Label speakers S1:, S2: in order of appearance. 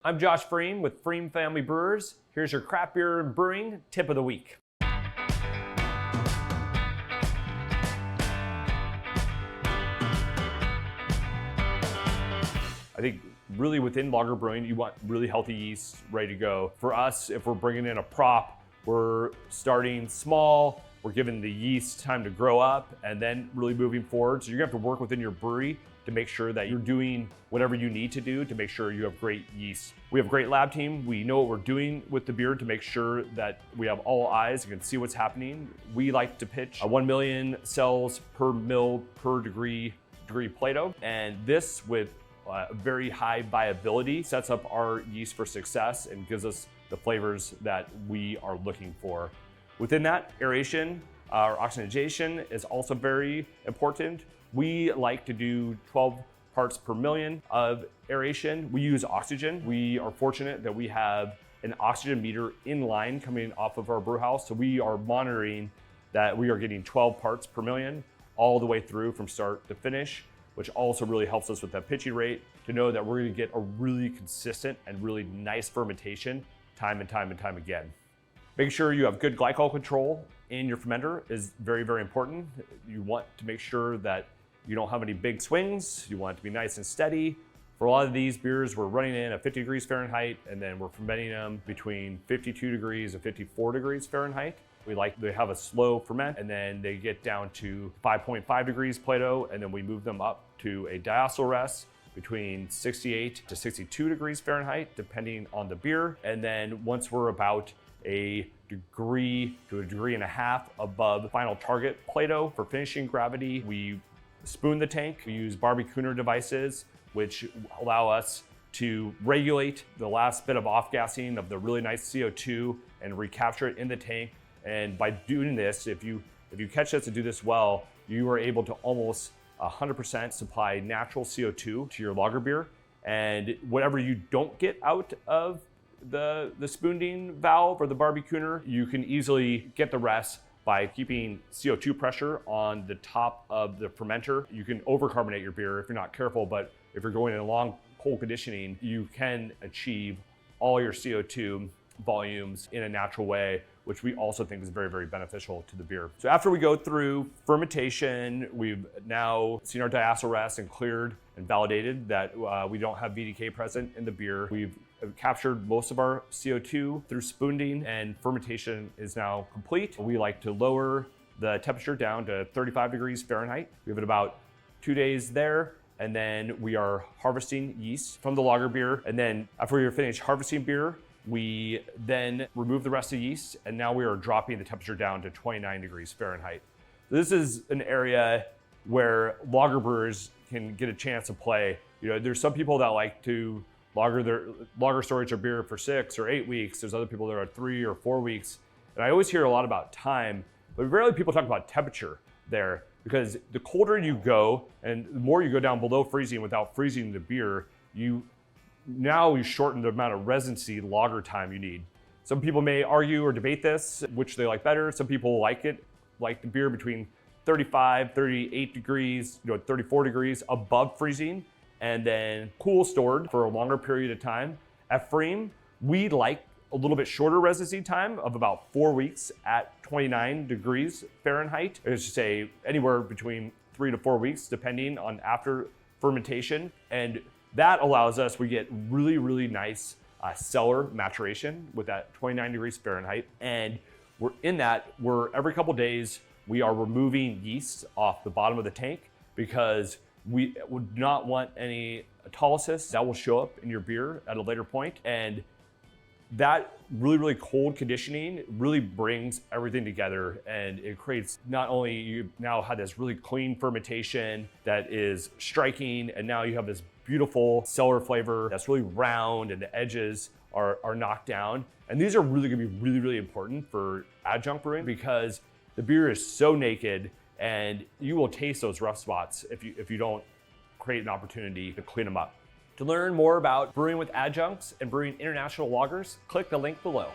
S1: I'm Josh Pfriem with Pfriem Family Brewers. Here's your craft beer and brewing tip of the week. I think really within lager brewing, you want really healthy yeast ready to go. For us, if we're bringing in a prop, we're starting small, we're giving the yeast time to grow up and then really moving forward. So you're gonna have to work within your brewery to make sure that you're doing whatever you need to do to make sure you have great yeast. We have a great lab team. We know what we're doing with the beer to make sure that we have all eyes and can see what's happening. We like to pitch 1 million cells per mil per degree Plato. And this with very high viability sets up our yeast for success and gives us the flavors that we are looking for. Within that, aeration, or oxygenation is also very important. We like to do 12 parts per million of aeration. We use oxygen. We are fortunate that we have an oxygen meter in line coming off of our brew house. So we are monitoring that we are getting 12 parts per million all the way through from start to finish, which also really helps us with that pitching rate to know that we're gonna get a really consistent and really nice fermentation time and time again. Making sure you have good glycol control in your fermenter is very, very important. You want to make sure that you don't have any big swings. You want it to be nice and steady. For a lot of these beers, we're running in at 50 degrees Fahrenheit and then we're fermenting them between 52 degrees and 54 degrees Fahrenheit. We like to have a slow ferment and then they get down to 5.5 degrees Plato and then we move them up to a diacetyl rest between 68 to 62 degrees Fahrenheit, depending on the beer. And then once we're about a degree to a degree and a half above final target Plato for finishing gravity, we spoon the tank. We use barbecue devices, which allow us to regulate the last bit of off-gassing of the really nice CO2 and recapture it in the tank. And by doing this, if you catch this and do this well, you are able to almost 100% supply natural CO2 to your lager beer. And whatever you don't get out of the spooning valve or the barbecue, you can easily get the rest by keeping CO2 pressure on the top of the fermenter. You can overcarbonate your beer if you're not careful, but if you're going in long cold conditioning, you can achieve all your CO2 volumes in a natural way, which we also think is very, very beneficial to the beer. So after we go through fermentation, we've now seen our diacetyl rest and cleared and validated that we don't have VDK present in the beer. We've captured most of our CO2 through spunding and fermentation is now complete. We like to lower the temperature down to 35 degrees Fahrenheit. We have it about 2 days there. And then we are harvesting yeast from the lager beer. And then after we are finished harvesting beer, we then remove the rest of the yeast. And now we are dropping the temperature down to 29 degrees Fahrenheit. This is an area where lager brewers can get a chance to play. You know, there's some people that like to lager storage their beer for 6 or 8 weeks. There's other people that are 3 or 4 weeks. And I always hear a lot about time, but rarely people talk about temperature there, because the colder you go and the more you go down below freezing without freezing the beer, you shorten the amount of residency lager time you need. Some people may argue or debate this, which they like better. Some people like the beer between 35, 38 degrees, 34 degrees above freezing, and then cool stored for a longer period of time. At Pfriem, we like a little bit shorter residency time of about 4 weeks at 29 degrees Fahrenheit. I should say anywhere between 3 to 4 weeks, depending on after fermentation. And that allows us, we get really, really nice cellar maturation with that 29 degrees Fahrenheit. And we're every couple days, we are removing yeast off the bottom of the tank because we would not want any autolysis that will show up in your beer at a later point. And that really, really cold conditioning really brings everything together, and it creates, not only you now have this really clean fermentation that is striking, and now you have this beautiful cellar flavor that's really round and the edges are knocked down. And these are really gonna be really, really important for adjunct brewing because the beer is so naked and you will taste those rough spots if you don't create an opportunity to clean them up. To learn more about brewing with adjuncts and brewing international lagers, click the link below.